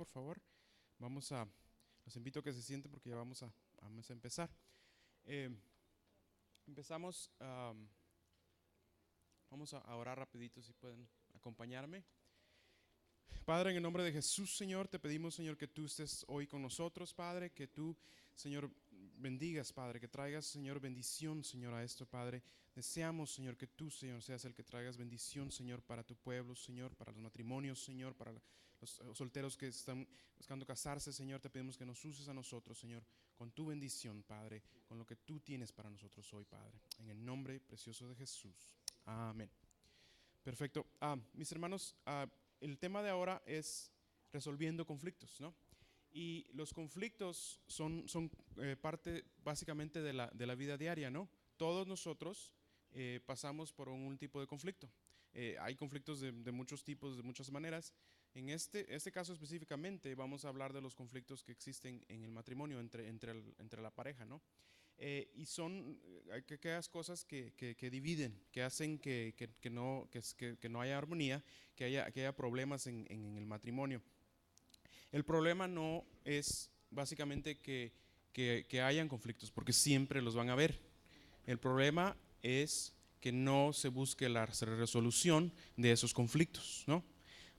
por favor. Los invito a que se sienten porque ya vamos a empezar. Eh, empezamos, vamos a orar rapidito si pueden acompañarme. Padre, en el nombre de Jesús, Señor, te pedimos, Señor, que tú estés hoy con nosotros, Padre, que tú, Señor, bendigas, Padre, que traigas, Señor, bendición, Señor, a esto, Padre. Deseamos, Señor, que tú, Señor, seas el que traigas bendición, Señor, para tu pueblo, Señor, para los matrimonios, Señor, para los solteros que están buscando casarse, Señor. Te pedimos que nos uses a nosotros, Señor, con tu bendición, Padre, con lo que tú tienes para nosotros hoy, Padre. En el nombre precioso de Jesús. Amén. Perfecto. Mis hermanos, el tema de ahora es resolviendo conflictos, ¿no? Y los conflictos son parte básicamente de la vida diaria, ¿no? Todos nosotros pasamos por un tipo de conflicto. Hay conflictos de muchos tipos, de muchas maneras. En este caso específicamente vamos a hablar de los conflictos que existen en el matrimonio entre la pareja, ¿no? Y son aquellas cosas que dividen, que hacen que no haya armonía, que haya problemas en el matrimonio. El problema no es básicamente que hayan conflictos, porque siempre los van a haber. El problema es que no se busque la resolución de esos conflictos, ¿no?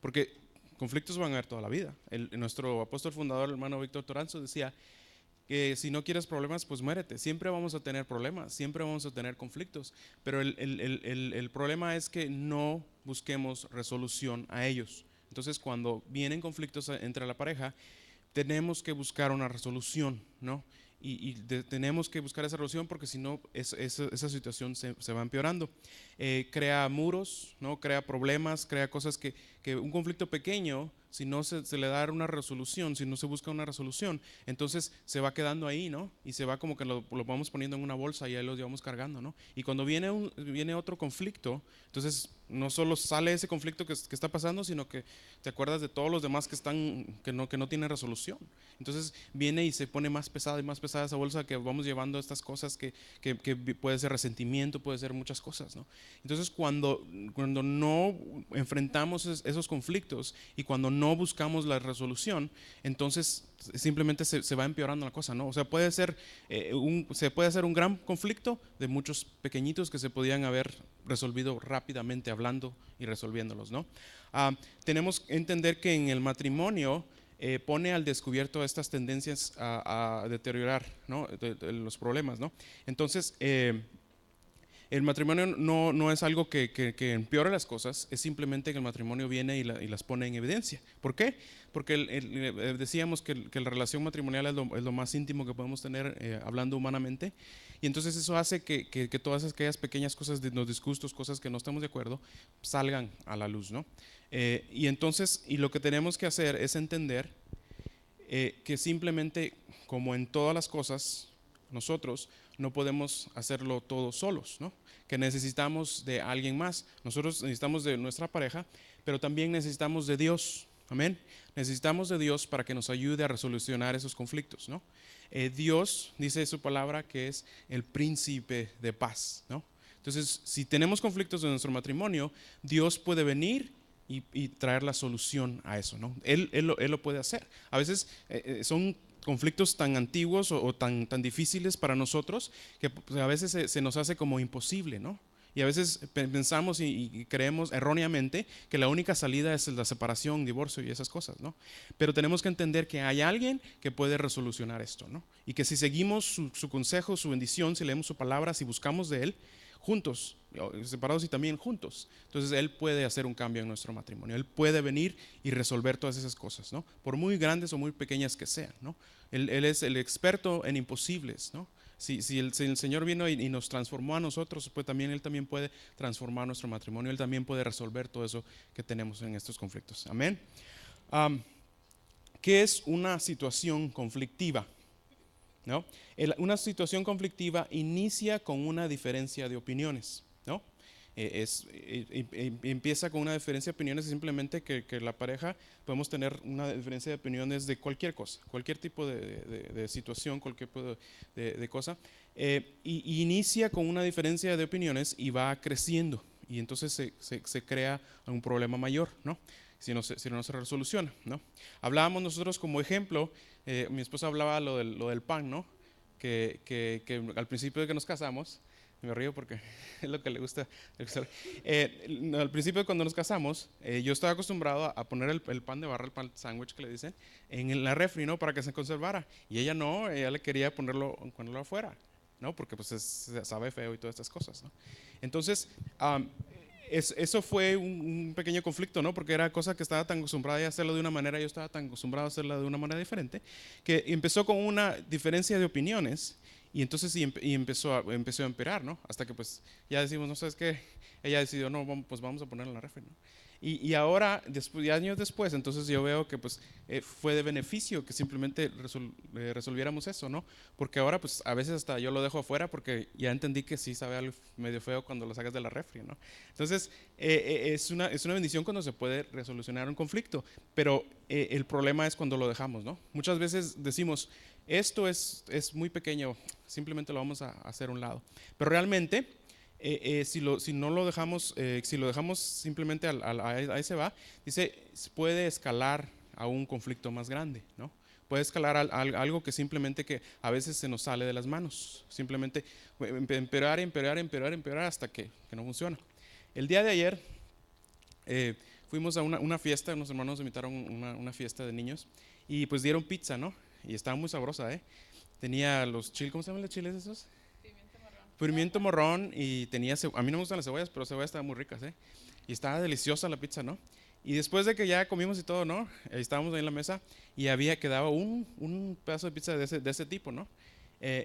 Porque conflictos van a haber toda la vida. Nuestro apóstol fundador, el hermano Víctor Toranzo, decía que si no quieres problemas, pues muérete. Siempre vamos a tener problemas, siempre vamos a tener conflictos, pero el problema es que no busquemos resolución a ellos. Entonces, cuando vienen conflictos entre la pareja, tenemos que buscar una resolución, ¿no? Tenemos que buscar esa resolución porque si no, esa situación se va empeorando. Crea muros, ¿no? Crea problemas, crea cosas que un conflicto pequeño, si no se le da una resolución, si no se busca una resolución, entonces se va quedando ahí, ¿no? Y se va como que lo vamos poniendo en una bolsa y ahí lo llevamos cargando, ¿no? Y cuando viene otro conflicto, entonces no solo sale ese conflicto que está pasando, sino que te acuerdas de todos los demás que no tienen resolución. Entonces viene y se pone más pesada y más pesada esa bolsa que vamos llevando estas cosas que puede ser resentimiento, puede ser muchas cosas, ¿no? Entonces cuando no enfrentamos esos conflictos y cuando no buscamos la resolución, entonces simplemente se va empeorando la cosa, ¿no? O sea, se puede hacer un gran conflicto de muchos pequeñitos que se podían haber resolvido rápidamente hablando y resolviéndolos, ¿no? Tenemos que entender que en el matrimonio pone al descubierto estas tendencias a deteriorar, ¿no? Los problemas, ¿no? Entonces, el matrimonio no es algo que empeore las cosas, es simplemente que el matrimonio viene y las pone en evidencia. ¿Por qué? Porque decíamos que la relación matrimonial es lo más íntimo que podemos tener hablando humanamente, y entonces eso hace que todas aquellas pequeñas cosas, los disgustos, cosas que no estamos de acuerdo, salgan a la luz, ¿no? Y lo que tenemos que hacer es entender que simplemente, como en todas las cosas, nosotros no podemos hacerlo todos solos, ¿no? Que necesitamos de alguien más. Nosotros necesitamos de nuestra pareja, pero también necesitamos de Dios. Amén. Necesitamos de Dios para que nos ayude a resolucionar esos conflictos, ¿no? Dios dice en su palabra que es el príncipe de paz, ¿no? Entonces, si tenemos conflictos en nuestro matrimonio, Dios puede venir y traer la solución a eso, ¿no? Él lo puede hacer. A veces son conflictos tan antiguos o tan difíciles para nosotros que pues, a veces se nos hace como imposible, ¿no? Y a veces pensamos y creemos erróneamente que la única salida es la separación, divorcio y esas cosas, ¿no? Pero tenemos que entender que hay alguien que puede resolucionar esto, ¿no? Y que si seguimos su consejo, su bendición, si leemos su palabra, si buscamos de Él, juntos, separados y también juntos, entonces Él puede hacer un cambio en nuestro matrimonio. Él puede venir y resolver todas esas cosas, ¿no? Por muy grandes o muy pequeñas que sean, ¿no? Él es el experto en imposibles, ¿no? Si el Señor vino y nos transformó a nosotros, pues también Él también puede transformar nuestro matrimonio. Él también puede resolver todo eso que tenemos en estos conflictos. Amén. ¿Qué es una situación conflictiva? ¿No? Una situación conflictiva inicia con una diferencia de opiniones, ¿no? Empieza con una diferencia de opiniones, simplemente que la pareja podemos tener una diferencia de opiniones de cualquier cosa, cualquier tipo de situación, cualquier tipo de cosa, y inicia con una diferencia de opiniones y va creciendo, y entonces se crea un problema mayor, ¿no? si no se resoluciona, ¿no? Hablábamos nosotros como ejemplo, mi esposa hablaba lo del pan, ¿no? Que al principio de que nos casamos, me río porque es lo que le gusta. Al principio de cuando nos casamos, yo estaba acostumbrado a poner el pan de barra, el pan sándwich que le dicen, en la refri, ¿no? Para que se conservara. Y ella no, ella le quería ponerlo afuera, ¿no? Porque pues sabe feo y todas estas cosas, ¿no? Entonces, eso fue un pequeño conflicto, ¿no? Porque era cosa que estaba tan acostumbrada a hacerlo de una manera, yo estaba tan acostumbrado a hacerla de una manera diferente, que empezó con una diferencia de opiniones y entonces empezó a empeorar, ¿no? Hasta que pues ya decimos, no sabes qué, ella decidió, no, pues vamos a ponerla en la refri, ¿no? Y ahora, años después, entonces yo veo que pues fue de beneficio que simplemente resolviéramos eso, ¿no? Porque ahora pues a veces hasta yo lo dejo afuera porque ya entendí que sí sabe algo medio feo cuando lo sacas de la refri, ¿no? Entonces es una bendición cuando se puede resolucionar un conflicto, pero el problema es cuando lo dejamos, ¿no? Muchas veces decimos, esto es muy pequeño, simplemente lo vamos a hacer a un lado, pero realmente si no lo dejamos, si lo dejamos simplemente ahí se va, dice, puede escalar a un conflicto más grande, ¿no? Puede escalar a algo que simplemente que a veces se nos sale de las manos, simplemente empeorar hasta que no funciona. El día de ayer fuimos a una fiesta, unos hermanos invitaron una fiesta de niños y pues dieron pizza, ¿no? Y estaba muy sabrosa, ¿eh? Tenía los chiles, ¿cómo se llaman los chiles esos? Pimiento morrón y tenía, a mí no me gustan las cebollas, pero cebollas estaban muy ricas, ¿eh? Y estaba deliciosa la pizza, ¿no? Y después de que ya comimos y todo, ¿no? Estábamos ahí en la mesa y quedaba un pedazo de pizza de ese tipo, ¿no?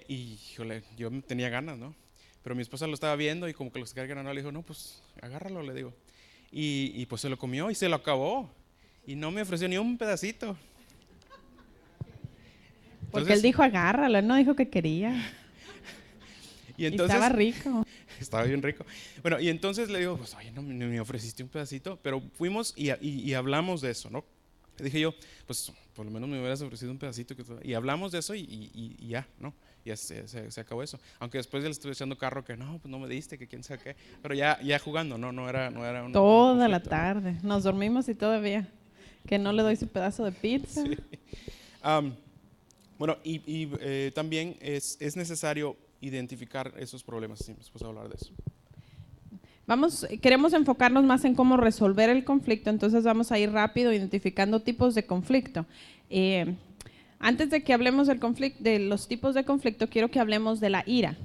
Y, híjole, yo tenía ganas, ¿no? Pero mi esposa lo estaba viendo y como que lo se quedó, le dijo, no, pues agárralo, le digo. Y pues se lo comió y se lo acabó. Y no me ofreció ni un pedacito. Porque él dijo agárralo, él no dijo que quería. Y entonces, estaba rico. Estaba bien rico. Bueno, y entonces le digo, pues oye, no me ofreciste un pedacito, pero fuimos y hablamos de eso, ¿no? Le dije yo, pues por lo menos me hubieras ofrecido un pedacito. Y hablamos de eso y ya, ¿no? Ya se acabó eso. Aunque después ya le estuve echando carro que no, pues no me diste, que quién sabe qué. Pero ya jugando, no era un Toda la tarde. Nos dormimos y todavía que no le doy su pedazo de pizza. Sí. Bueno, también es necesario identificar esos problemas. Sí, después de hablar de eso. Queremos enfocarnos más en cómo resolver el conflicto, entonces vamos a ir rápido identificando tipos de conflicto. Antes de que hablemos de los tipos de conflicto, quiero que hablemos de la ira.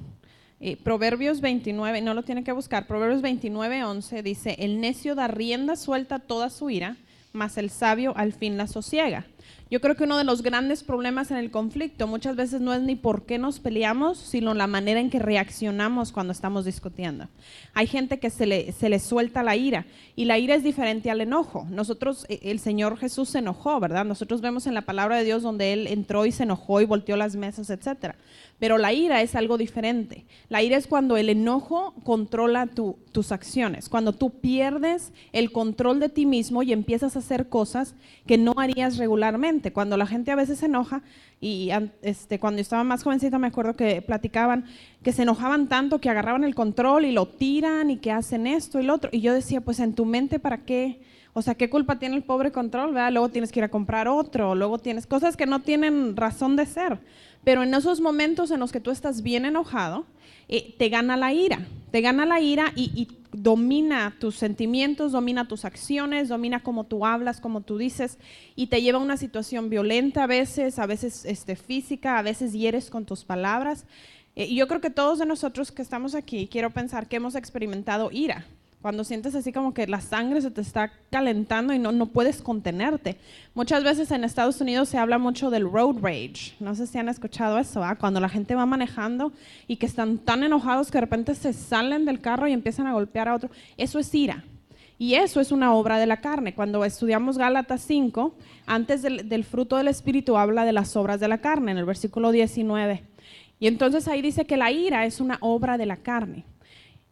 Proverbios 29, no lo tiene que buscar, Proverbios 29:11 dice, el necio da rienda suelta a toda su ira, mas el sabio al fin la sosiega. Yo creo que uno de los grandes problemas en el conflicto muchas veces no es ni por qué nos peleamos, sino la manera en que reaccionamos cuando estamos discutiendo. Hay gente que se le suelta la ira y la ira es diferente al enojo. El Señor Jesús se enojó, ¿verdad? Nosotros vemos en la palabra de Dios donde Él entró y se enojó y volteó las mesas, etcétera. Pero la ira es algo diferente. La ira es cuando el enojo controla tus acciones, cuando tú pierdes el control de ti mismo y empiezas a hacer cosas que no harías regularmente. Cuando la gente a veces se enoja, y cuando yo estaba más jovencita me acuerdo que platicaban que se enojaban tanto que agarraban el control y lo tiran y que hacen esto y lo otro. Y yo decía, pues en tu mente, ¿para qué? O sea, ¿qué culpa tiene el pobre control? ¿Verdad? Luego tienes que ir a comprar otro, luego tienes cosas que no tienen razón de ser. Pero en esos momentos en los que tú estás bien enojado, te gana la ira y domina tus sentimientos, domina tus acciones, domina cómo tú hablas, cómo tú dices y te lleva a una situación violenta a veces física, a veces hieres con tus palabras. Y yo creo que todos de nosotros que estamos aquí, quiero pensar que hemos experimentado ira. Cuando sientes así como que la sangre se te está calentando y no puedes contenerte. Muchas veces en Estados Unidos se habla mucho del road rage. No sé si han escuchado eso, ¿eh? Cuando la gente va manejando y que están tan enojados que de repente se salen del carro y empiezan a golpear a otro. Eso es ira. Y eso es una obra de la carne. Cuando estudiamos Gálatas 5, antes del fruto del Espíritu habla de las obras de la carne, en el versículo 19. Y entonces ahí dice que la ira es una obra de la carne.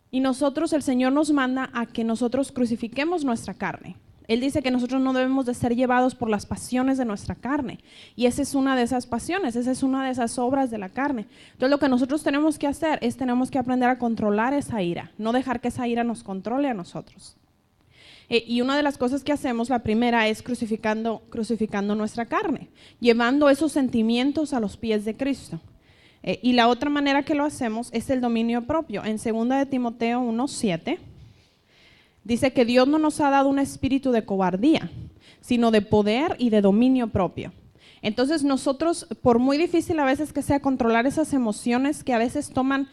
Y el Señor nos manda a que nosotros crucifiquemos nuestra carne. Él dice que nosotros no debemos de ser llevados por las pasiones de nuestra carne. Y esa es una de esas pasiones, esa es una de esas obras de la carne. Entonces lo que nosotros tenemos que hacer es tenemos que aprender a controlar esa ira, no dejar que esa ira nos controle a nosotros. Y una de las cosas que hacemos, la primera, es crucificando nuestra carne, llevando esos sentimientos a los pies de Cristo. Y la otra manera que lo hacemos es el dominio propio. En 2 de Timoteo 1:7 dice que Dios no nos ha dado un espíritu de cobardía, sino de poder y de dominio propio. Entonces nosotros, por muy difícil a veces que sea controlar esas emociones que a veces toman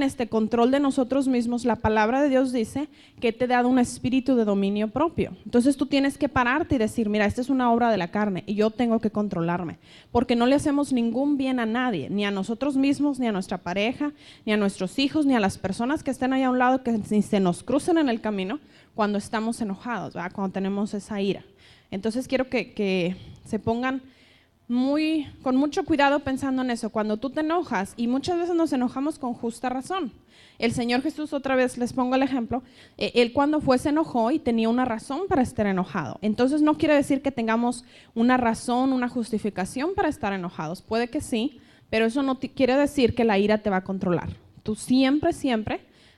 este control de nosotros mismos, la palabra de Dios dice que te ha dado un espíritu de dominio propio. Entonces tú tienes que pararte y decir, mira, esta es una obra de la carne y yo tengo que controlarme, porque no le hacemos ningún bien a nadie, ni a nosotros mismos, ni a nuestra pareja, ni a nuestros hijos, ni a las personas que estén ahí a un lado, que ni se nos crucen en el camino cuando estamos enojados, ¿verdad? Cuando tenemos esa ira. Entonces quiero que se pongan con mucho cuidado pensando en eso. Cuando tú te enojas, y muchas veces nos enojamos con justa razón. El Señor Jesús, otra vez les pongo el ejemplo, Él cuando se enojó y tenía una razón para estar enojado. Entonces no quiere decir que tengamos una razón, una justificación para estar enojados. Puede que sí, pero eso no quiere decir que la ira te va a controlar. Tú siempre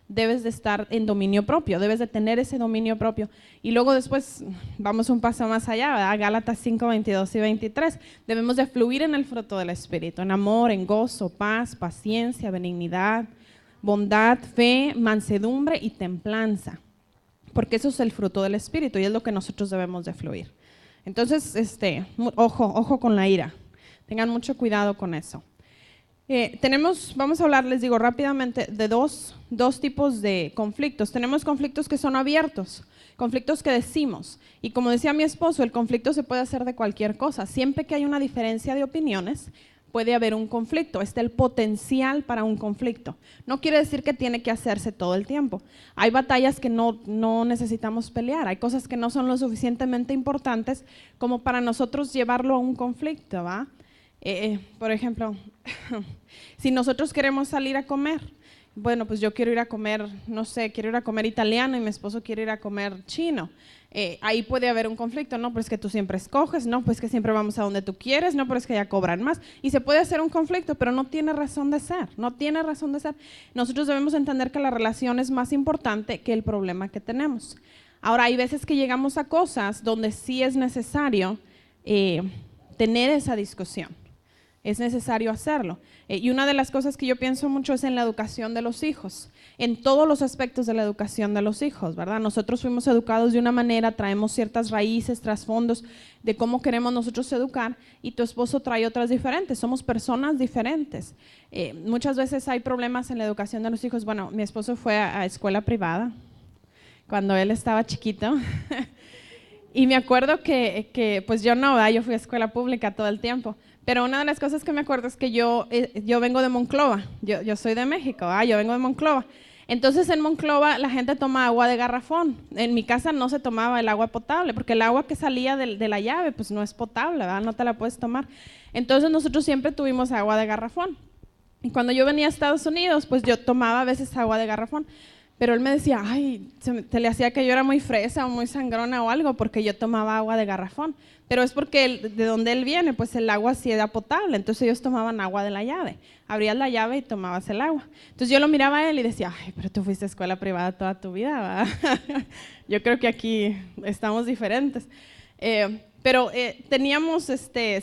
debes de estar en dominio propio, debes de tener ese dominio propio. Y luego después vamos un paso más allá, ¿verdad? Gálatas 5:22 y 23. Debemos de fluir en el fruto del Espíritu, en amor, en gozo, paz, paciencia, benignidad, bondad, fe, mansedumbre y templanza. Porque eso es el fruto del Espíritu y es lo que nosotros debemos de fluir. Entonces, ojo con la ira. Tengan mucho cuidado con eso. Vamos a hablar, les digo rápidamente, de dos tipos de conflictos. Tenemos conflictos que son abiertos, conflictos que decimos. Y como decía mi esposo, el conflicto se puede hacer de cualquier cosa. Siempre que hay una diferencia de opiniones, puede haber un conflicto. Está el potencial para un conflicto. No quiere decir que tiene que hacerse todo el tiempo. Hay batallas que no necesitamos pelear. Hay cosas que no son lo suficientemente importantes como para nosotros llevarlo a un conflicto, ¿va? Por ejemplo, si nosotros queremos salir a comer, bueno, pues yo quiero ir a comer, no sé, quiero ir a comer italiano y mi esposo quiere ir a comer chino. Ahí puede haber un conflicto, no, pues que tú siempre escoges, no, pues que siempre vamos a donde tú quieres, no, pero es que ya cobran más. Y se puede hacer un conflicto, pero no tiene razón de ser, no tiene razón de ser. Nosotros debemos entender que la relación es más importante que el problema que tenemos. Ahora, hay veces que llegamos a cosas donde sí es necesario tener esa discusión. Es necesario hacerlo. Y una de las cosas que yo pienso mucho es en la educación de los hijos, en todos los aspectos de la educación de los hijos, ¿verdad? Nosotros fuimos educados de una manera, traemos ciertas raíces, trasfondos de cómo queremos nosotros educar, y tu esposo trae otras diferentes, somos personas diferentes. Muchas veces hay problemas en la educación de los hijos. Bueno, mi esposo fue a escuela privada cuando él estaba chiquito. Y me acuerdo que pues yo no, ¿verdad? Yo fui a escuela pública todo el tiempo. Pero una de las cosas que me acuerdo es que yo vengo de Monclova, yo soy de México, yo vengo de Monclova. Entonces en Monclova la gente toma agua de garrafón. En mi casa no se tomaba el agua potable, porque el agua que salía de la llave pues no es potable, ¿verdad? No te la puedes tomar. Entonces nosotros siempre tuvimos agua de garrafón. Y cuando yo venía a Estados Unidos, pues yo tomaba a veces agua de garrafón. Pero él me decía, ay, se le hacía que yo era muy fresa o muy sangrona o algo porque yo tomaba agua de garrafón. Pero es porque de donde él viene, pues el agua sí era potable. Entonces ellos tomaban agua de la llave. Abrías la llave y tomabas el agua. Entonces yo lo miraba a él y decía, ay, pero tú fuiste a escuela privada toda tu vida, ¿verdad? Yo creo que aquí estamos diferentes. Pero teníamos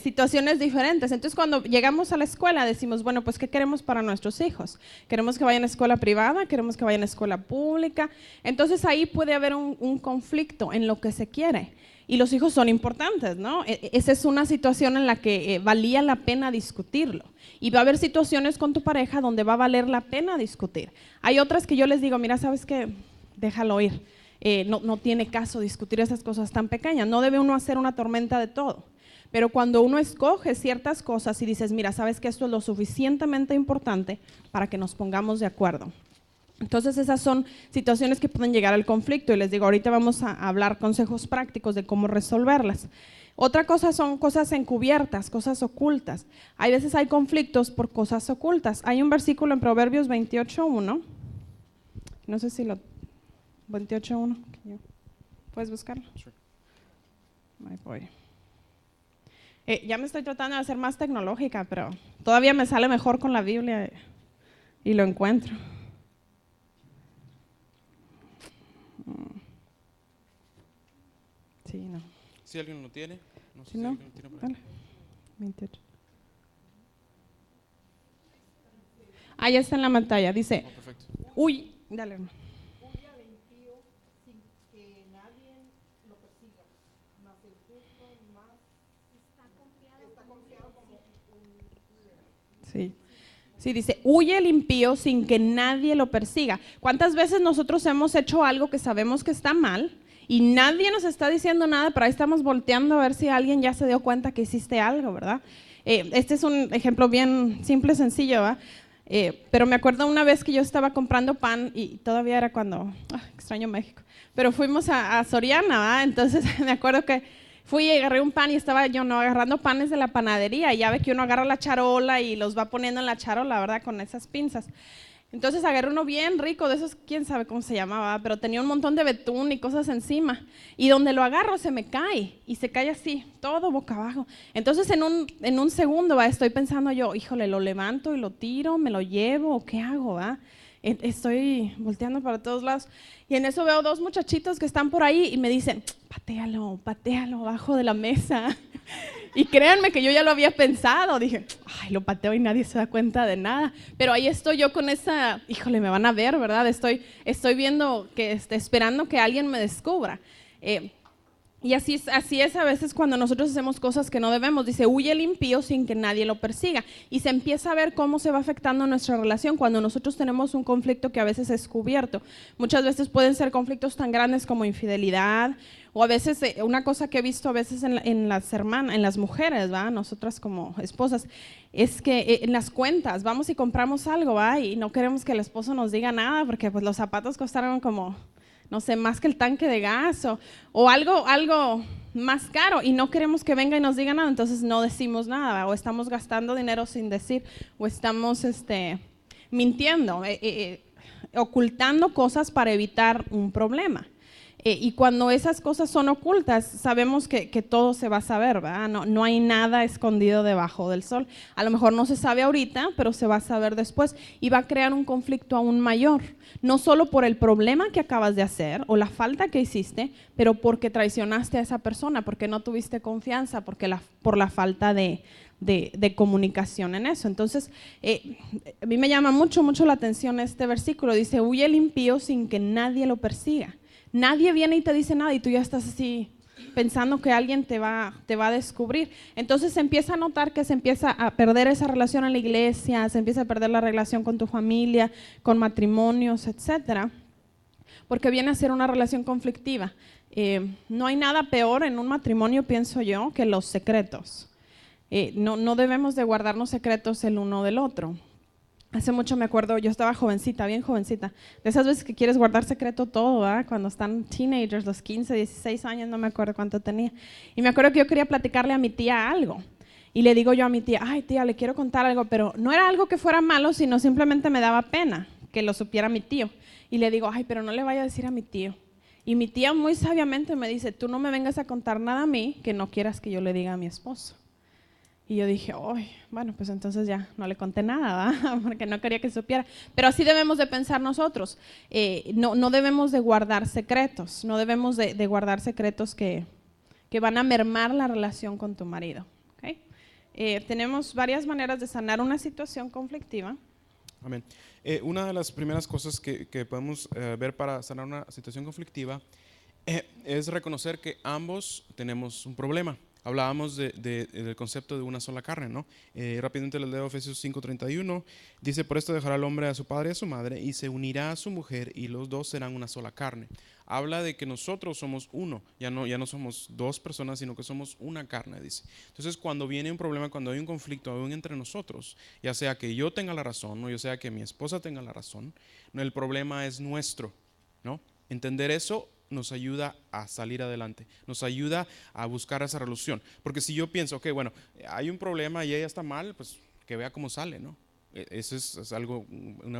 situaciones diferentes. Entonces cuando llegamos a la escuela decimos, bueno, pues ¿qué queremos para nuestros hijos? ¿Queremos que vayan a escuela privada? ¿Queremos que vayan a escuela pública? Entonces ahí puede haber un conflicto en lo que se quiere. Y los hijos son importantes, ¿no? Esa es una situación en la que valía la pena discutirlo. Y va a haber situaciones con tu pareja donde va a valer la pena discutir. Hay otras que yo les digo, mira, ¿sabes qué? Déjalo ir. No tiene caso discutir esas cosas tan pequeñas. No debe uno hacer una tormenta de todo. Pero cuando uno escoge ciertas cosas y dices, mira, sabes que esto es lo suficientemente importante para que nos pongamos de acuerdo. Entonces esas son situaciones que pueden llegar al conflicto y les digo, ahorita vamos a hablar consejos prácticos de cómo resolverlas. Otra cosa son cosas encubiertas, cosas ocultas. Hay veces hay conflictos por cosas ocultas. Hay un versículo en Proverbios 28:1. No sé si lo... 28:1. ¿Puedes buscarlo? Sure. Ahí voy. Ya me estoy tratando de hacer más tecnológica, pero todavía me sale mejor con la Biblia y lo encuentro. Sí, no. Si alguien lo tiene, no sé Si si no, alguien lo tiene por ahí. dale. 28. Ah, ya está en la pantalla. Dice, Oh, perfecto. uy, dale, hermano. Huye al impío sin que nadie lo persiga, mas el justo más está confiado como un león. Sí. Sí, dice, huye el impío sin que nadie lo persiga. ¿Cuántas veces nosotros hemos hecho algo que sabemos que está mal y nadie nos está diciendo nada, pero ahí estamos volteando a ver si alguien ya se dio cuenta que hiciste algo, ¿verdad? Este es un ejemplo bien simple, sencillo, ¿verdad? Pero me acuerdo una vez que yo estaba comprando pan y todavía era cuando, extraño México, pero fuimos a Soriana, ¿verdad? Entonces me acuerdo que fui y agarré un pan y estaba yo agarrando panes de la panadería y ya ve que uno agarra la charola y los va poniendo en la charola, ¿verdad? Con esas pinzas. Entonces agarré uno bien rico, de esos, quién sabe cómo se llamaba, pero tenía un montón de betún y cosas encima. Y donde lo agarro se me cae y se cae así, todo boca abajo. Entonces en un segundo estoy pensando yo, híjole, lo levanto y lo tiro, me lo llevo, ¿o qué hago? ¿Va? Estoy volteando para todos lados. Y en eso veo dos muchachitos que están por ahí y me dicen, patéalo, patéalo abajo de la mesa. Y créanme que yo ya lo había pensado, dije, ay, lo pateo y nadie se da cuenta de nada, pero ahí estoy yo con esa, híjole, me van a ver, ¿verdad? Estoy viendo, esperando que alguien me descubra. Y así es a veces cuando nosotros hacemos cosas que no debemos. Dice, huye el impío sin que nadie lo persiga. Y se empieza a ver cómo se va afectando nuestra relación cuando nosotros tenemos un conflicto que a veces es cubierto. Muchas veces pueden ser conflictos tan grandes como infidelidad, o a veces una cosa que he visto a veces en las mujeres, ¿va? Nosotras como esposas, es que en las cuentas vamos y compramos algo, ¿va? Y no queremos que el esposo nos diga nada porque pues los zapatos costaron como, no sé, más que el tanque de gas o algo más caro y no queremos que venga y nos diga nada, entonces no decimos nada, ¿va? O estamos gastando dinero sin decir, o estamos mintiendo, ocultando cosas para evitar un problema. Y cuando esas cosas son ocultas, sabemos que todo se va a saber, ¿verdad? No hay nada escondido debajo del sol. A lo mejor no se sabe ahorita, pero se va a saber después y va a crear un conflicto aún mayor. No solo por el problema que acabas de hacer o la falta que hiciste, pero porque traicionaste a esa persona, porque no tuviste confianza, por la falta de comunicación en eso. Entonces, a mí me llama mucho la atención este versículo. Dice, huye el impío sin que nadie lo persiga. Nadie viene y te dice nada y tú ya estás así pensando que alguien te va a descubrir. Entonces se empieza a notar que se empieza a perder esa relación en la iglesia, se empieza a perder la relación con tu familia, con matrimonios, etcétera, porque viene a ser una relación conflictiva. No hay nada peor en un matrimonio, pienso yo, que los secretos. No debemos de guardarnos secretos el uno del otro. Hace mucho me acuerdo, yo estaba jovencita, bien jovencita, de esas veces que quieres guardar secreto todo, ¿verdad? Cuando están teenagers, los 15, 16 años, no me acuerdo cuánto tenía. Y me acuerdo que yo quería platicarle a mi tía algo. Y le digo yo a mi tía, ay tía, le quiero contar algo, pero no era algo que fuera malo, sino simplemente me daba pena que lo supiera mi tío. Y le digo, ay, pero no le vaya a decir a mi tío. Y mi tía muy sabiamente me dice, tú no me vengas a contar nada a mí que no quieras que yo le diga a mi esposo. Y yo dije, ay, bueno, pues entonces ya no le conté nada, ¿verdad? Porque no quería que supiera. Pero así debemos de pensar nosotros. No debemos de guardar secretos, no debemos de guardar secretos que van a mermar la relación con tu marido. ¿Okay? Tenemos varias maneras de sanar una situación conflictiva. Amén. Una de las primeras cosas que podemos ver para sanar una situación conflictiva es reconocer que ambos tenemos un problema. Hablábamos del concepto de una sola carne, ¿no? Rápidamente les leo Efesios 5:31. Dice, por esto dejará el hombre a su padre y a su madre y se unirá a su mujer y los dos serán una sola carne. Habla de que nosotros somos uno, ya no somos dos personas, sino que somos una carne, dice. Entonces, cuando viene un problema, cuando hay un conflicto aún entre nosotros, ya sea que yo tenga la razón o ya sea que mi esposa tenga la razón, el problema es nuestro, ¿no? Entender eso nos ayuda a salir adelante, nos ayuda a buscar esa resolución. Porque si yo pienso, ok, bueno, hay un problema y ella está mal, pues que vea cómo sale, ¿no? Eso es algo, un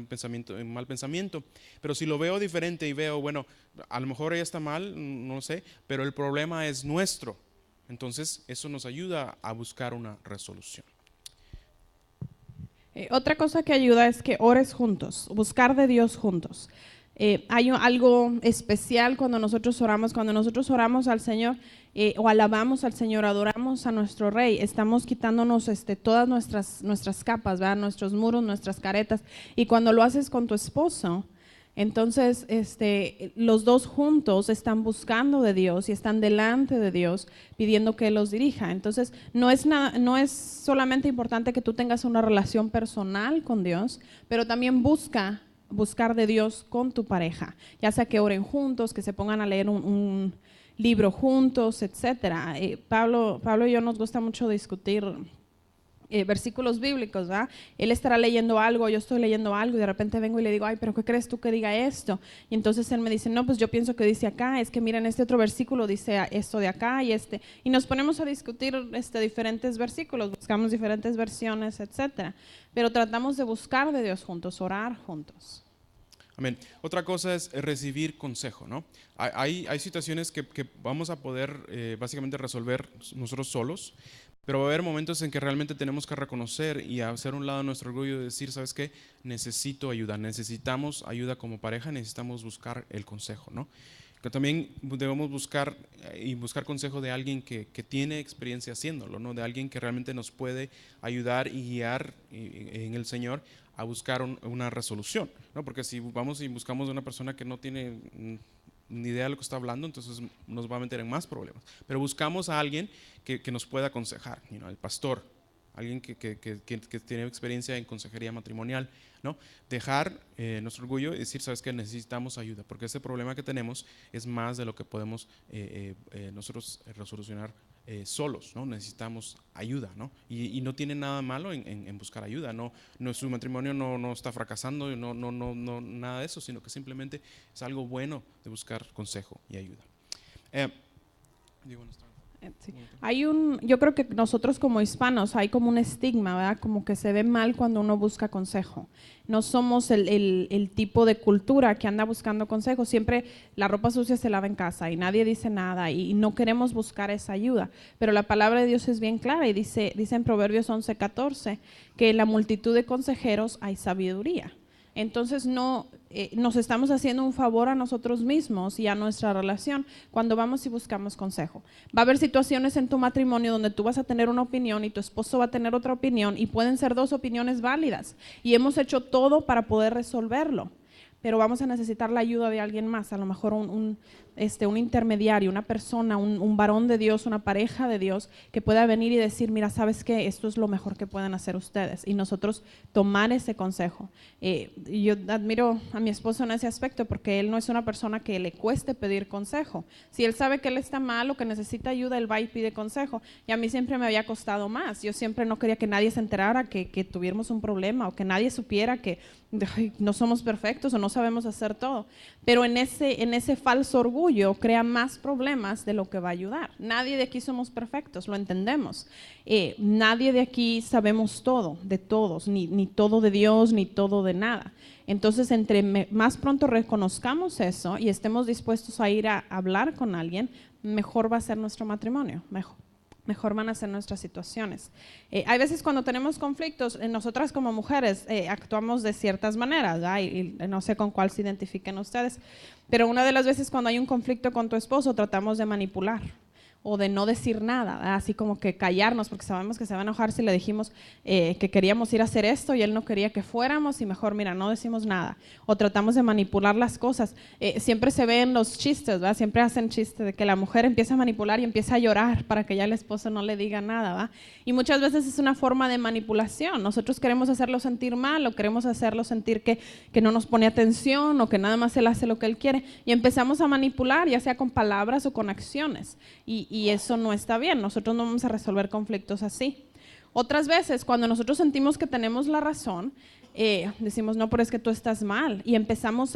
mal pensamiento. Pero si lo veo diferente y veo, bueno, a lo mejor ella está mal, no sé, pero el problema es nuestro. Entonces, eso nos ayuda a buscar una resolución. Otra cosa que ayuda es que ores juntos, buscar de Dios juntos. Hay algo especial cuando nosotros oramos al Señor, o alabamos al Señor, adoramos a nuestro Rey, estamos quitándonos todas nuestras capas, ¿verdad? Nuestros muros, nuestras caretas. Y cuando lo haces con tu esposo, entonces los dos juntos están buscando de Dios y están delante de Dios pidiendo que Él los dirija. Entonces no es solamente importante que tú tengas una relación personal con Dios, pero también buscar de Dios con tu pareja, ya sea que oren juntos, que se pongan a leer un libro juntos, etcétera. Pablo y yo nos gusta mucho discutir versículos bíblicos, ¿verdad? Él estará leyendo algo, yo estoy leyendo algo y de repente vengo y le digo, ay, pero ¿qué crees tú que diga esto? Y entonces él me dice, no, pues yo pienso que dice acá, es que miren, este otro versículo dice esto de acá y nos ponemos a discutir diferentes versículos, buscamos diferentes versiones, etcétera, pero tratamos de buscar de Dios juntos, orar juntos. Amén. Otra cosa es recibir consejo, ¿no? Hay situaciones que vamos a poder básicamente resolver nosotros solos, pero va a haber momentos en que realmente tenemos que reconocer y hacer un lado nuestro orgullo y decir, ¿sabes qué? Necesito ayuda, necesitamos ayuda como pareja, necesitamos buscar el consejo, ¿no? Que también debemos buscar consejo de alguien que tiene experiencia haciéndolo, ¿no? De alguien que realmente nos puede ayudar y guiar en el Señor a buscar una resolución, ¿no? Porque si vamos y buscamos de una persona que no tiene ni idea de lo que está hablando, entonces nos va a meter en más problemas. Pero buscamos a alguien que nos pueda aconsejar, el pastor, alguien que tiene experiencia en consejería matrimonial, ¿no? Dejar nuestro orgullo y decir, sabes que necesitamos ayuda, porque ese problema que tenemos es más de lo que podemos nosotros resolucionar solos, ¿no? Necesitamos ayuda, ¿no? Y no tiene nada malo en buscar ayuda, no su matrimonio no está fracasando, no nada de eso, sino que simplemente es algo bueno de buscar consejo y ayuda. Sí. Yo creo que nosotros como hispanos hay como un estigma, ¿verdad? Como que se ve mal cuando uno busca consejo. No somos el tipo de cultura que anda buscando consejo. Siempre la ropa sucia se lava en casa y nadie dice nada y no queremos buscar esa ayuda. Pero la palabra de Dios es bien clara y dice en Proverbios 11:14 que en la multitud de consejeros hay sabiduría. Entonces nos estamos haciendo un favor a nosotros mismos y a nuestra relación cuando vamos y buscamos consejo. Va a haber situaciones en tu matrimonio donde tú vas a tener una opinión y tu esposo va a tener otra opinión y pueden ser dos opiniones válidas y hemos hecho todo para poder resolverlo, pero vamos a necesitar la ayuda de alguien más, a lo mejor un intermediario, una persona, un varón de Dios, una pareja de Dios que pueda venir y decir, mira, ¿sabes qué? Esto es lo mejor que pueden hacer ustedes y nosotros tomar ese consejo. Yo admiro a mi esposo en ese aspecto porque él no es una persona que le cueste pedir consejo. Si él sabe que él está mal o que necesita ayuda, él va y pide consejo. Y a mí siempre me había costado más. Yo siempre no quería que nadie se enterara que tuviéramos un problema o que nadie supiera que no somos perfectos o no sabemos hacer todo. Pero en ese falso orgullo crea más problemas de lo que va a ayudar. Nadie de aquí somos perfectos, lo entendemos. Nadie de aquí sabemos todo, de todos, ni todo de Dios, ni todo de nada. Entonces, entre más pronto reconozcamos eso y estemos dispuestos a ir a hablar con alguien, mejor va a ser nuestro matrimonio, mejor van a ser nuestras situaciones. Hay veces cuando tenemos conflictos, nosotras como mujeres actuamos de ciertas maneras, ¿verdad? Y no sé con cuál se identifiquen ustedes, pero una de las veces cuando hay un conflicto con tu esposo tratamos de manipular o de no decir nada, ¿verdad? Así como que callarnos porque sabemos que se va a enojar si le dijimos que queríamos ir a hacer esto y él no quería que fuéramos y mejor, mira, no decimos nada. O tratamos de manipular las cosas. Siempre se ve en los chistes, ¿verdad? Siempre hacen chistes de que la mujer empieza a manipular y empieza a llorar para que ya el esposo no le diga nada, ¿verdad? Y muchas veces es una forma de manipulación. Nosotros queremos hacerlo sentir mal o queremos hacerlo sentir que no nos pone atención o que nada más él hace lo que él quiere y empezamos a manipular, ya sea con palabras o con acciones. Y eso no está bien, nosotros no vamos a resolver conflictos así. Otras veces, cuando nosotros sentimos que tenemos la razón, decimos, no, pero es que tú estás mal. Y empezamos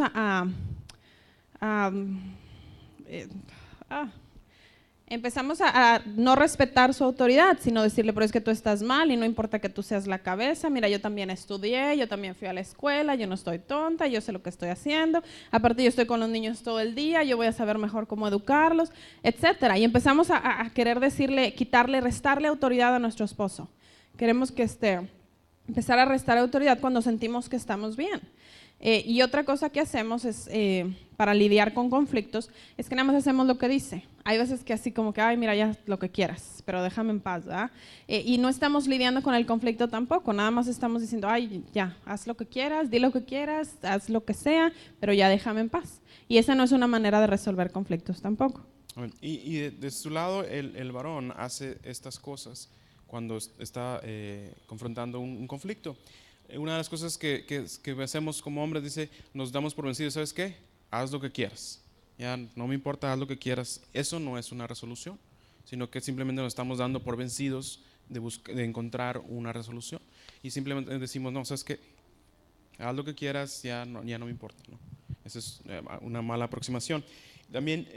empezamos a no respetar su autoridad, sino decirle, pero es que tú estás mal y no importa que tú seas la cabeza, mira, yo también estudié, yo también fui a la escuela, yo no estoy tonta, yo sé lo que estoy haciendo, aparte yo estoy con los niños todo el día, yo voy a saber mejor cómo educarlos, etcétera. Y empezamos a querer decirle, quitarle, restarle autoridad a nuestro esposo. Queremos que empezar a restar autoridad cuando sentimos que estamos bien. Y otra cosa que hacemos es, para lidiar con conflictos, es que nada más hacemos lo que dice. Hay veces que así como que, ay, mira, ya lo que quieras, pero déjame en paz, ¿verdad? Y no estamos lidiando con el conflicto tampoco, nada más estamos diciendo, ay, ya, haz lo que quieras, di lo que quieras, haz lo que sea, pero ya déjame en paz. Y esa no es una manera de resolver conflictos tampoco. Amén. Y de su lado, el varón hace estas cosas cuando está confrontando un conflicto. Una de las cosas que hacemos como hombres, dice, nos damos por vencidos, ¿sabes qué? Haz lo que quieras. Ya no me importa, haz lo que quieras. Eso no es una resolución, sino que simplemente nos estamos dando por vencidos de encontrar una resolución. Y simplemente decimos, no, ¿sabes qué? Haz lo que quieras, ya no me importa, ¿no? Esa es una mala aproximación. También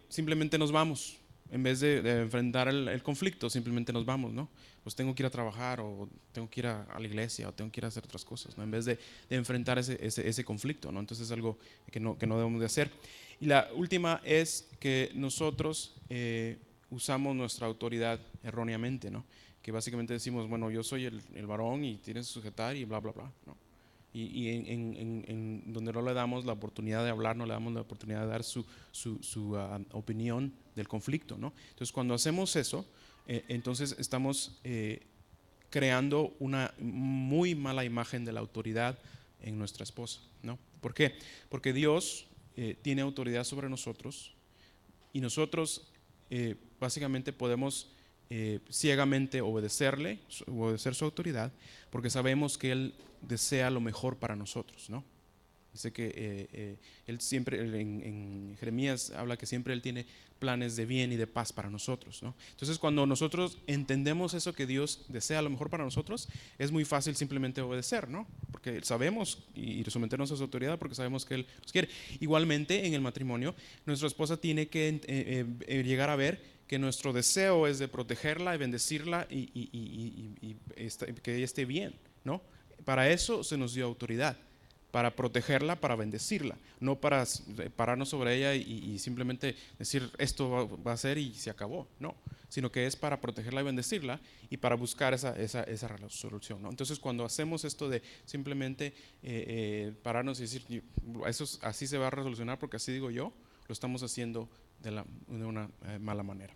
simplemente nos vamos, en vez de enfrentar el conflicto, simplemente nos vamos, ¿no? Pues tengo que ir a trabajar, o tengo que ir a la iglesia, o tengo que ir a hacer otras cosas, ¿no? En vez de enfrentar ese conflicto, ¿no? Entonces es algo que no debemos de hacer. Y la última es que nosotros usamos nuestra autoridad erróneamente, ¿no? Que básicamente decimos, bueno, yo soy el varón y tienes que sujetar y bla, bla, bla, ¿no? Y en donde no le damos la oportunidad de hablar, no le damos la oportunidad de dar su opinión del conflicto, ¿no? Entonces, cuando hacemos eso, entonces estamos creando una muy mala imagen de la autoridad en nuestra esposa, ¿no? ¿Por qué? Porque Dios tiene autoridad sobre nosotros y nosotros básicamente podemos ciegamente obedecerle, obedecer su autoridad, porque sabemos que Él desea lo mejor para nosotros, ¿no? Dice que Él siempre, en Jeremías habla que siempre Él tiene planes de bien y de paz para nosotros, ¿no? Entonces, cuando nosotros entendemos eso, que Dios desea lo mejor para nosotros, es muy fácil simplemente obedecer, ¿no? Porque sabemos y someternos a su autoridad porque sabemos que Él nos quiere. Igualmente, en el matrimonio, nuestra esposa tiene que llegar a ver que nuestro deseo es de protegerla y bendecirla y que ella esté bien, ¿no? Para eso se nos dio autoridad, para protegerla, para bendecirla, no para pararnos sobre ella y simplemente decir esto va a ser y se acabó, no, sino que es para protegerla y bendecirla y para buscar esa resolución, ¿no? Entonces, cuando hacemos esto de simplemente pararnos y decir eso así se va a resolucionar porque así digo yo, lo estamos haciendo de una mala manera.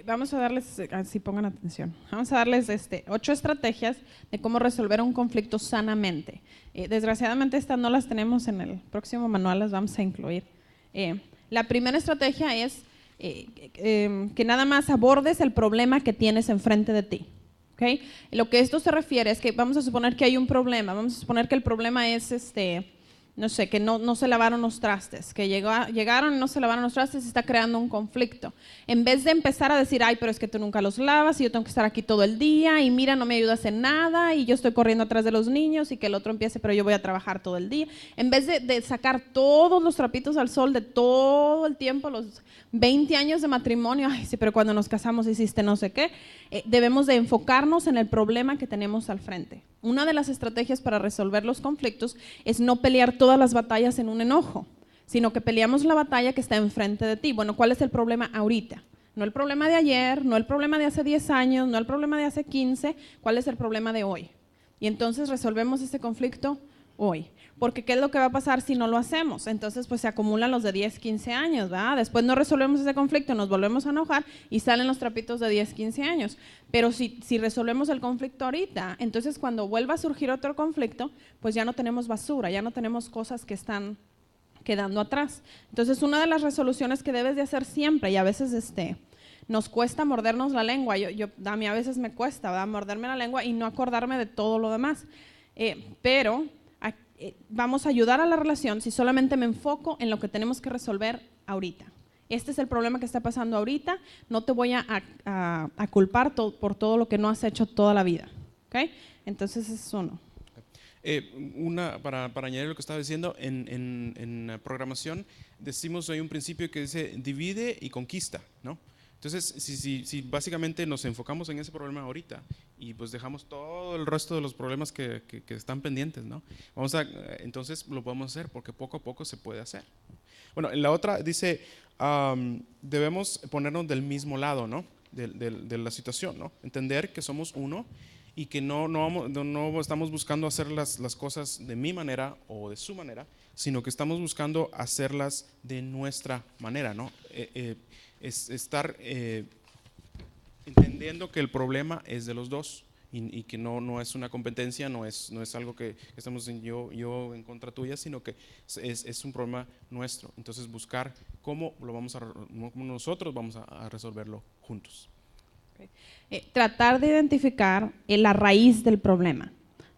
Vamos a darles, así pongan atención, vamos a darles 8 estrategias de cómo resolver un conflicto sanamente. Desgraciadamente estas no las tenemos en el próximo manual, las vamos a incluir. La primera estrategia es que nada más abordes el problema que tienes enfrente de ti. ¿Okay? Lo que esto se refiere es que vamos a suponer que hay un problema, vamos a suponer que el problema es no sé, que no se lavaron los trastes, que llegaron y no se lavaron los trastes y está creando un conflicto. En vez de empezar a decir, ay, pero es que tú nunca los lavas y yo tengo que estar aquí todo el día y mira, no me ayudas en nada y yo estoy corriendo atrás de los niños y que el otro empiece, pero yo voy a trabajar todo el día. En vez de sacar todos los trapitos al sol de todo el tiempo, los 20 años de matrimonio, ay, sí, pero cuando nos casamos hiciste no sé qué, debemos de enfocarnos en el problema que tenemos al frente. Una de las estrategias para resolver los conflictos es no pelear todas las batallas en un enojo, sino que peleamos la batalla que está enfrente de ti. Bueno, ¿cuál es el problema ahorita? No el problema de ayer, no el problema de hace 10 años, no el problema de hace 15, ¿cuál es el problema de hoy? Y entonces resolvemos ese conflicto hoy. Porque ¿qué es lo que va a pasar si no lo hacemos? Entonces pues se acumulan los de 10, 15 años, ¿verdad? Después no resolvemos ese conflicto, nos volvemos a enojar y salen los trapitos de 10, 15 años. Pero si resolvemos el conflicto ahorita, entonces cuando vuelva a surgir otro conflicto, pues ya no tenemos basura, ya no tenemos cosas que están quedando atrás. Entonces una de las resoluciones que debes de hacer siempre, y a veces nos cuesta mordernos la lengua, a mí a veces me cuesta, ¿verdad? Morderme la lengua y no acordarme de todo lo demás, pero vamos a ayudar a la relación si solamente me enfoco en lo que tenemos que resolver ahorita. Este es el problema que está pasando ahorita, no te voy a culpar por todo lo que no has hecho toda la vida, ¿okay? Entonces ese es uno. Para añadir lo que estaba diciendo, en programación decimos, hay un principio que dice divide y conquista, ¿no? Entonces, si básicamente nos enfocamos en ese problema ahorita y pues dejamos todo el resto de los problemas que están pendientes, ¿no? Entonces lo podemos hacer porque poco a poco se puede hacer. Bueno, en la otra dice, debemos ponernos del mismo lado, ¿no? de la situación, ¿no? Entender que somos uno y que no estamos buscando hacer las cosas de mi manera o de su manera, sino que estamos buscando hacerlas de nuestra manera, ¿no? Es estar entendiendo que el problema es de los dos y que no es una competencia, no es algo que estamos en yo en contra tuya, sino que es un problema nuestro. Entonces buscar cómo nosotros vamos a resolverlo juntos. Tratar de identificar la raíz del problema.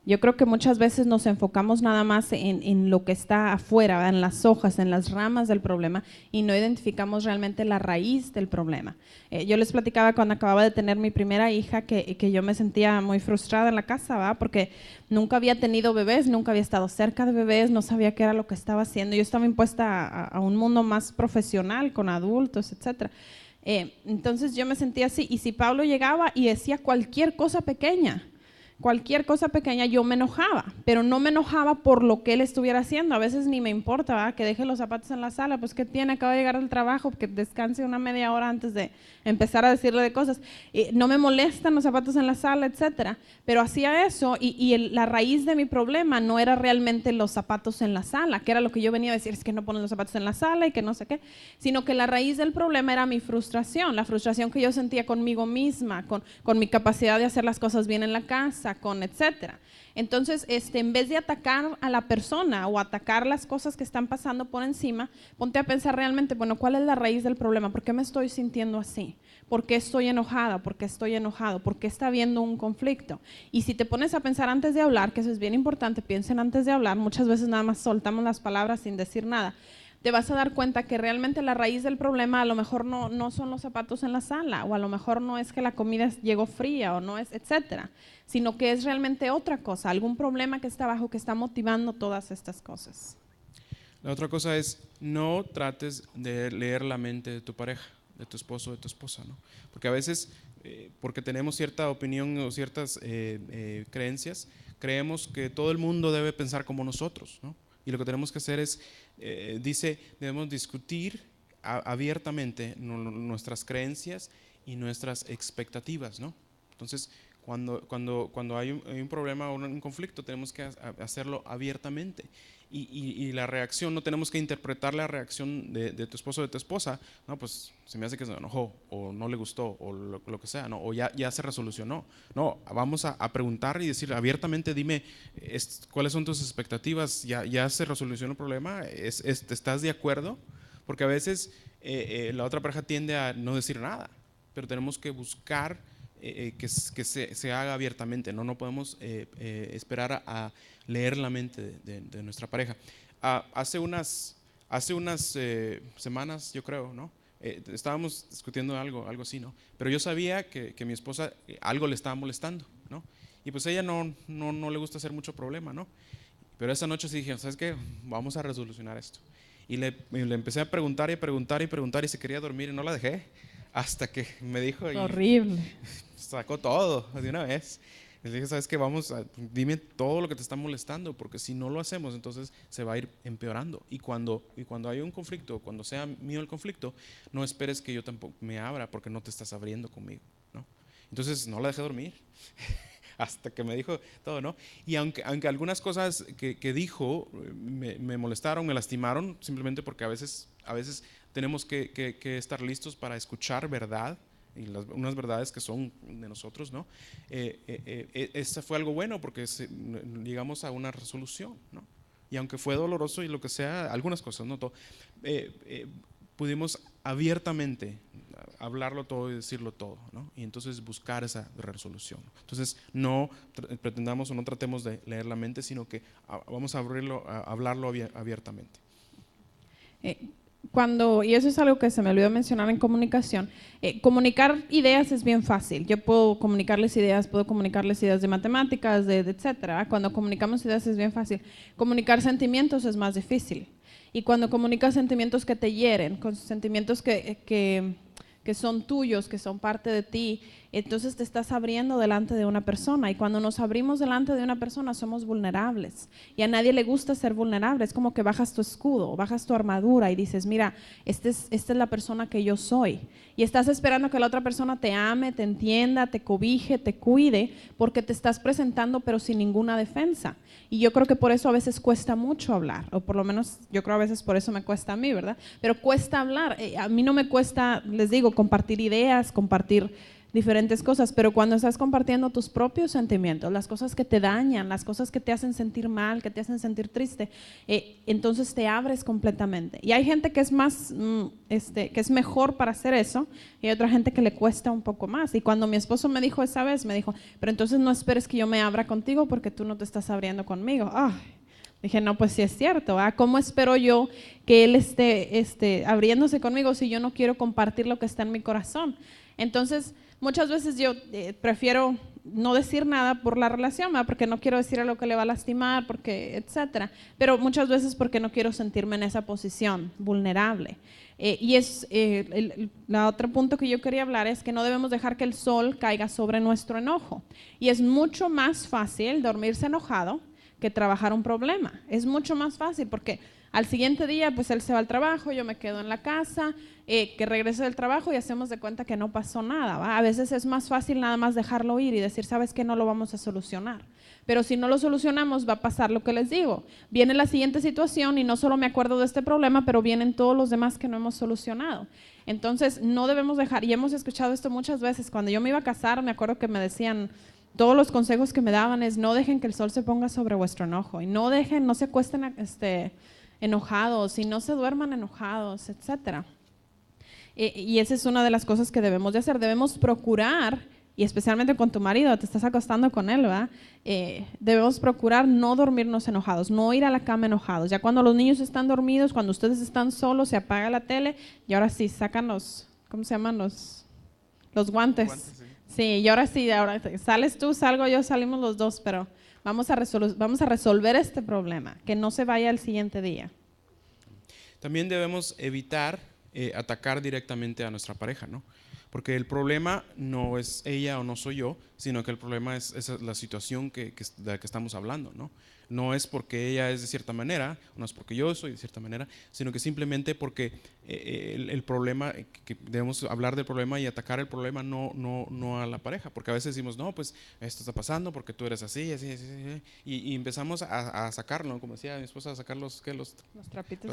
Yo creo que muchas veces nos enfocamos nada más en lo que está afuera, en las hojas, en las ramas del problema, y no identificamos realmente la raíz del problema. Yo les platicaba cuando acababa de tener mi primera hija que yo me sentía muy frustrada en la casa, ¿verdad? Porque nunca había tenido bebés, nunca había estado cerca de bebés, no sabía qué era lo que estaba haciendo. Yo estaba impuesta a un mundo más profesional, con adultos, etcétera. Entonces yo me sentía así, y si Pablo llegaba y decía cualquier cosa pequeña, yo me enojaba, pero no me enojaba por lo que él estuviera haciendo. A veces ni me importa, ¿verdad? Que deje los zapatos en la sala, pues ¿qué tiene? Acaba de llegar del trabajo, que descanse una media hora antes de empezar a decirle de cosas. No me molestan los zapatos en la sala, etcétera, pero hacía eso y la raíz de mi problema no era realmente los zapatos en la sala, que era lo que yo venía a decir, es que no ponen los zapatos en la sala y que no sé qué, sino que la raíz del problema era mi frustración, la frustración que yo sentía conmigo misma, con mi capacidad de hacer las cosas bien en la casa, con etcétera. Entonces, en vez de atacar a la persona o atacar las cosas que están pasando por encima, ponte a pensar realmente, bueno, ¿cuál es la raíz del problema? ¿Por qué me estoy sintiendo así? ¿Por qué estoy enojada? ¿Por qué estoy enojado? ¿Por qué está habiendo un conflicto? Y si te pones a pensar antes de hablar, que eso es bien importante, piensen antes de hablar, muchas veces nada más soltamos las palabras sin decir nada, te vas a dar cuenta que realmente la raíz del problema a lo mejor no son los zapatos en la sala, o a lo mejor no es que la comida llegó fría o no es, etcétera, sino que es realmente otra cosa, algún problema que está abajo que está motivando todas estas cosas. La otra cosa es, no trates de leer la mente de tu pareja, de tu esposo o de tu esposa, ¿no? Porque a veces, porque tenemos cierta opinión o ciertas creencias, creemos que todo el mundo debe pensar como nosotros, ¿no? Y lo que tenemos que hacer es, debemos discutir abiertamente nuestras creencias y nuestras expectativas, ¿no? Entonces, cuando hay un problema o un conflicto, tenemos que hacerlo abiertamente. Y la reacción, no tenemos que interpretar la reacción de tu esposo o de tu esposa, no, pues se me hace que se enojó o no le gustó o lo que sea, ¿no? O ya se resolucionó. No, vamos a preguntar y decir abiertamente, dime cuáles son tus expectativas, ya se resolucionó el problema, ¿estás de acuerdo? Porque a veces la otra pareja tiende a no decir nada, pero tenemos que buscar que se haga abiertamente, no podemos esperar a leer la mente de nuestra pareja. Hace unas semanas, yo creo, ¿no? Estábamos discutiendo algo así, ¿no? Pero yo sabía que mi esposa algo le estaba molestando, ¿no? Y pues ella no le gusta hacer mucho problema, ¿no? Pero esa noche sí dije, ¿sabes qué? Vamos a resolucionar esto. Y le empecé a preguntar y se quería dormir y no la dejé hasta que me dijo. Horrible. Sacó todo de una vez. Le dije, ¿sabes qué? Dime todo lo que te está molestando, porque si no lo hacemos, entonces se va a ir empeorando. Y cuando hay un conflicto, cuando sea mío el conflicto, no esperes que yo tampoco me abra, porque no te estás abriendo conmigo, ¿no? Entonces no la dejé dormir hasta que me dijo todo, ¿no? Y aunque algunas cosas que dijo me molestaron, me lastimaron, simplemente porque a veces tenemos que estar listos para escuchar verdad, y unas verdades que son de nosotros, ¿no? Ese fue algo bueno porque llegamos a una resolución, ¿no? Y aunque fue doloroso y lo que sea, algunas cosas, no todo, pudimos abiertamente hablarlo todo y decirlo todo, ¿no? Y entonces buscar esa resolución. Entonces no pretendamos o no tratemos de leer la mente, sino que vamos a hablarlo abiertamente. Y eso es algo que se me olvidó mencionar en comunicación, comunicar ideas es bien fácil. Yo puedo comunicarles ideas de matemáticas, etcétera. Cuando comunicamos ideas es bien fácil. Comunicar sentimientos es más difícil. Y cuando comunicas sentimientos que te hieren, con sentimientos que son tuyos, que son parte de ti, entonces te estás abriendo delante de una persona, y cuando nos abrimos delante de una persona somos vulnerables, y a nadie le gusta ser vulnerable. Es como que bajas tu escudo, bajas tu armadura y dices, mira, esta es la persona que yo soy, y estás esperando que la otra persona te ame, te entienda, te cobije, te cuide, porque te estás presentando pero sin ninguna defensa. Y yo creo que por eso a veces cuesta mucho hablar, o por lo menos yo creo a veces por eso me cuesta a mí, ¿verdad? Pero cuesta hablar. A mí no me cuesta, les digo, compartir ideas, compartir diferentes cosas, pero cuando estás compartiendo tus propios sentimientos, las cosas que te dañan, las cosas que te hacen sentir mal, que te hacen sentir triste, entonces te abres completamente. Y hay gente que es más, que es mejor para hacer eso, y hay otra gente que le cuesta un poco más. Y cuando mi esposo me dijo esa vez, me dijo, pero entonces no esperes que yo me abra contigo porque tú no te estás abriendo conmigo. Ay, dije, no, pues sí es cierto, ¿verdad? ¿Cómo espero yo que él esté abriéndose conmigo si yo no quiero compartir lo que está en mi corazón? Entonces, muchas veces yo prefiero no decir nada por la relación, ¿verdad? Porque no quiero decir algo que le va a lastimar, porque etcétera. Pero muchas veces porque no quiero sentirme en esa posición vulnerable. Y es la otro punto que yo quería hablar es que no debemos dejar que el sol caiga sobre nuestro enojo. Y es mucho más fácil dormirse enojado que trabajar un problema. Es mucho más fácil porque al siguiente día pues él se va al trabajo, yo me quedo en la casa, que regrese del trabajo y hacemos de cuenta que no pasó nada, ¿va? A veces es más fácil nada más dejarlo ir y decir, sabes que no lo vamos a solucionar. Pero si no lo solucionamos va a pasar lo que les digo. Viene la siguiente situación y no solo me acuerdo de este problema, pero vienen todos los demás que no hemos solucionado. Entonces no debemos dejar, y hemos escuchado esto muchas veces, cuando yo me iba a casar me acuerdo que me decían, todos los consejos que me daban es no dejen que el sol se ponga sobre vuestro enojo, y no se acuesten enojados, y no se duerman enojados, etcétera. Y esa es una de las cosas que debemos de hacer. Debemos procurar, y especialmente con tu marido, te estás acostando con él, ¿verdad? Debemos procurar no dormirnos enojados, no ir a la cama enojados. Ya cuando los niños están dormidos, cuando ustedes están solos, se apaga la tele y ahora sí sacan los, ¿cómo se llaman? Los guantes. Sí, y ahora sí, ahora sales tú, salgo yo, salimos los dos, pero vamos a resolver este problema, que no se vaya al siguiente día. También debemos evitar atacar directamente a nuestra pareja, ¿no? Porque el problema no es ella o no soy yo, sino que el problema es la situación de la que estamos hablando, ¿no? No es porque ella es de cierta manera, no es porque yo soy de cierta manera, sino que simplemente porque el problema, que debemos hablar del problema y atacar el problema, no a la pareja, porque a veces decimos, no, pues esto está pasando porque tú eres así, y empezamos a sacarlo, como decía mi esposa, a sacar los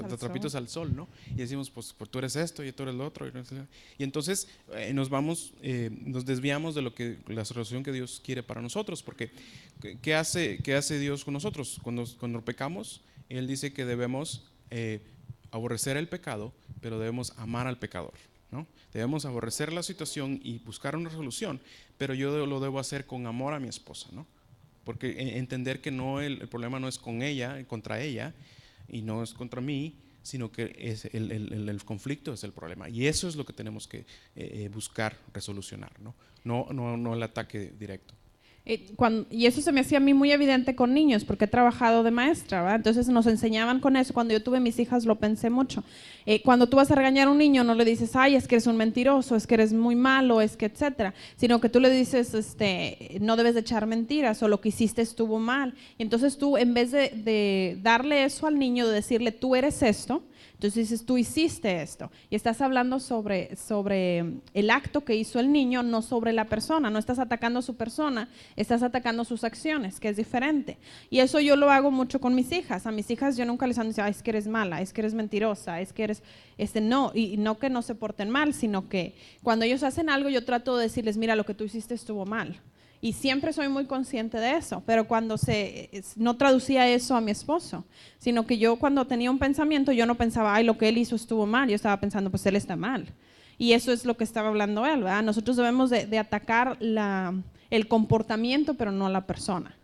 trapitos al sol, ¿no? Y decimos, pues tú eres esto y tú eres lo otro, y entonces nos desviamos de la solución que Dios quiere para nosotros, porque ¿qué hace Dios con nosotros? Cuando pecamos, Él dice que debemos aborrecer el pecado, pero debemos amar al pecador, ¿no? Debemos aborrecer la situación y buscar una resolución, pero yo lo debo hacer con amor a mi esposa, ¿no? Porque entender que el problema no es con ella, contra ella, y no es contra mí, sino que es el conflicto es el problema, y eso es lo que tenemos que buscar resolucionar, no el ataque directo. Y eso se me hacía a mí muy evidente con niños, porque he trabajado de maestra, ¿verdad? Entonces nos enseñaban con eso. Cuando yo tuve mis hijas lo pensé mucho. Cuando tú vas a regañar a un niño, no le dices, ay, es que eres un mentiroso, es que eres muy malo, es que etcétera, sino que tú le dices, no debes de echar mentiras, o lo que hiciste estuvo mal. Y entonces tú, en vez de darle eso al niño, de decirle, tú eres esto, entonces dices, tú hiciste esto, y estás hablando sobre el acto que hizo el niño, no sobre la persona. No estás atacando a su persona, estás atacando sus acciones, que es diferente. Y eso yo lo hago mucho con mis hijas. A mis hijas yo nunca les ando diciendo, es que eres mala, es que eres mentirosa, es que eres, no, y no que no se porten mal, sino que cuando ellos hacen algo yo trato de decirles, mira, lo que tú hiciste estuvo mal. Y siempre soy muy consciente de eso, pero cuando no traducía eso a mi esposo, sino que yo cuando tenía un pensamiento, yo no pensaba, ay, lo que él hizo estuvo mal, yo estaba pensando, pues él está mal. Y eso es lo que estaba hablando él, ¿verdad? Nosotros debemos de atacar el comportamiento, pero no la persona.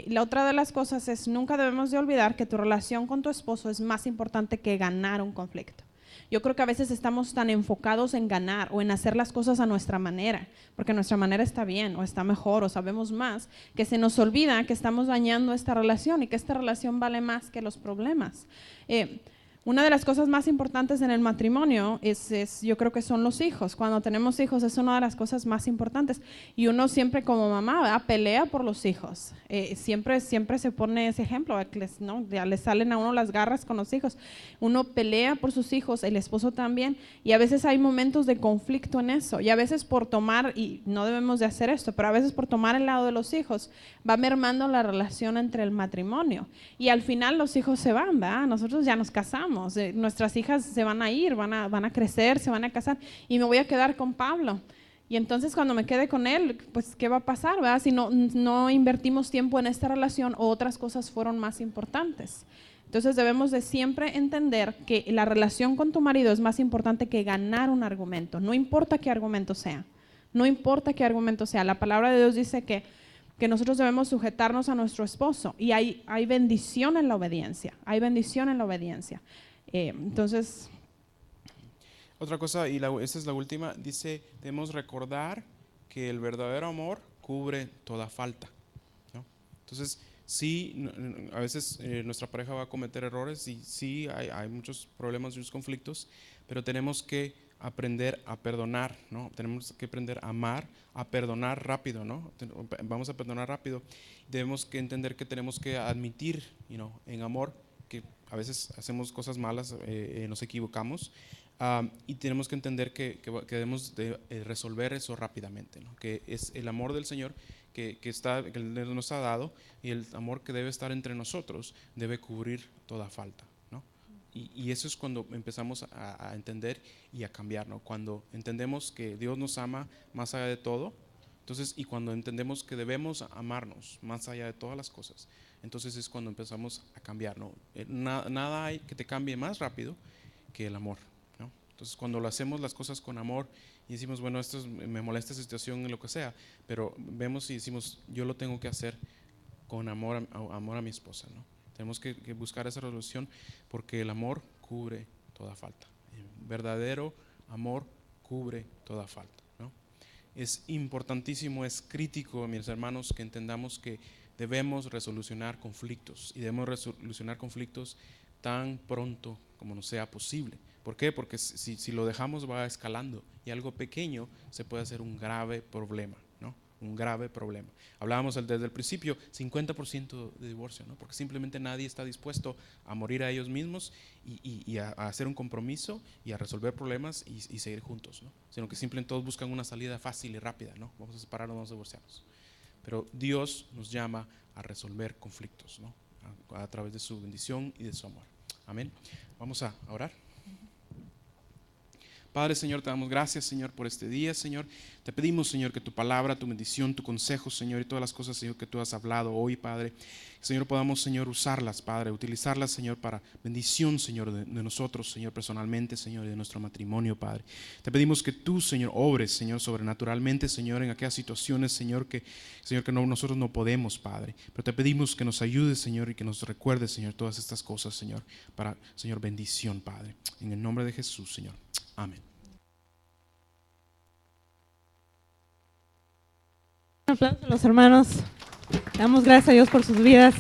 La otra de las cosas es, nunca debemos de olvidar que tu relación con tu esposo es más importante que ganar un conflicto. Yo creo que a veces estamos tan enfocados en ganar o en hacer las cosas a nuestra manera, porque nuestra manera está bien o está mejor o sabemos más, que se nos olvida que estamos dañando esta relación y que esta relación vale más que los problemas. Una de las cosas más importantes en el matrimonio yo creo que son los hijos. Cuando tenemos hijos es una de las cosas más importantes. Y uno siempre como mamá, ¿verdad?, pelea por los hijos. Siempre se pone ese ejemplo, ¿no? Ya le salen a uno las garras con los hijos. Uno pelea por sus hijos, el esposo también. Y a veces hay momentos de conflicto en eso. Y a veces por tomar, y no debemos de hacer esto, pero a veces por tomar el lado de los hijos va mermando la relación entre el matrimonio. Y al final los hijos se van, ¿verdad? Nosotros ya nos casamos. Nuestras hijas se van a ir, van a crecer, se van a casar y me voy a quedar con Pablo. Y entonces cuando me quede con él, pues ¿qué va a pasar, verdad? Si no invertimos tiempo en esta relación o otras cosas fueron más importantes. Entonces debemos de siempre entender que la relación con tu marido es más importante que ganar un argumento. No importa qué argumento sea. No importa qué argumento sea. La palabra de Dios dice que nosotros debemos sujetarnos a nuestro esposo y hay bendición en la obediencia. Hay bendición en la obediencia. Entonces, Otra cosa, esta es la última, dice, debemos recordar que el verdadero amor cubre toda falta, ¿no? Entonces, sí, a veces nuestra pareja va a cometer errores y sí, hay muchos problemas y muchos conflictos, pero tenemos que aprender a perdonar, ¿no? Tenemos que aprender a amar, a perdonar rápido, ¿no? Vamos a perdonar rápido. Debemos que entender que tenemos que admitir, en amor, que a veces hacemos cosas malas, nos equivocamos, y tenemos que entender que debemos de resolver eso rápidamente, ¿no? Que es el amor del Señor que Él nos ha dado, y el amor que debe estar entre nosotros debe cubrir toda falta, ¿no? Y eso es cuando empezamos a entender y a cambiar, ¿no? Cuando entendemos que Dios nos ama más allá de todo, entonces, y cuando entendemos que debemos amarnos más allá de todas las cosas, entonces es cuando empezamos a cambiar, ¿no? Nada hay que te cambie más rápido que el amor, ¿no? Entonces, cuando lo hacemos las cosas con amor y decimos, bueno, me molesta esta situación, en lo que sea, pero vemos y decimos, yo lo tengo que hacer con amor a mi esposa, ¿no? Tenemos que buscar esa resolución porque el amor cubre toda falta. El verdadero amor cubre toda falta, ¿no? Es importantísimo, es crítico, mis hermanos, que entendamos que debemos resolucionar conflictos y debemos resolucionar conflictos tan pronto como nos sea posible. ¿Por qué? Porque si lo dejamos va escalando y algo pequeño se puede hacer un grave problema, ¿no? Un grave problema. Hablábamos desde el principio, 50% de divorcio, ¿no? Porque simplemente nadie está dispuesto a morir a ellos mismos y a hacer un compromiso y a resolver problemas y seguir juntos, ¿no? Sino que simplemente todos buscan una salida fácil y rápida, ¿no? Vamos a separarnos, vamos a divorciarnos. Pero Dios nos llama a resolver conflictos, ¿no? A través de su bendición y de su amor. Amén. Vamos a orar. Padre, Señor, te damos gracias, Señor, por este día, Señor. Te pedimos, Señor, que tu palabra, tu bendición, tu consejo, Señor, y todas las cosas, Señor, que tú has hablado hoy, Padre, Señor, podamos, Señor, usarlas, Padre, utilizarlas, Señor, para bendición, Señor, de nosotros, Señor, personalmente, Señor, y de nuestro matrimonio, Padre. Te pedimos que tú, Señor, obres, Señor, sobrenaturalmente, Señor, en aquellas situaciones, Señor, que nosotros no podemos, Padre. Pero te pedimos que nos ayudes, Señor, y que nos recuerdes, Señor, todas estas cosas, Señor, para, Señor, bendición, Padre. En el nombre de Jesús, Señor. Amén. Un aplauso a los hermanos. Damos gracias a Dios por sus vidas.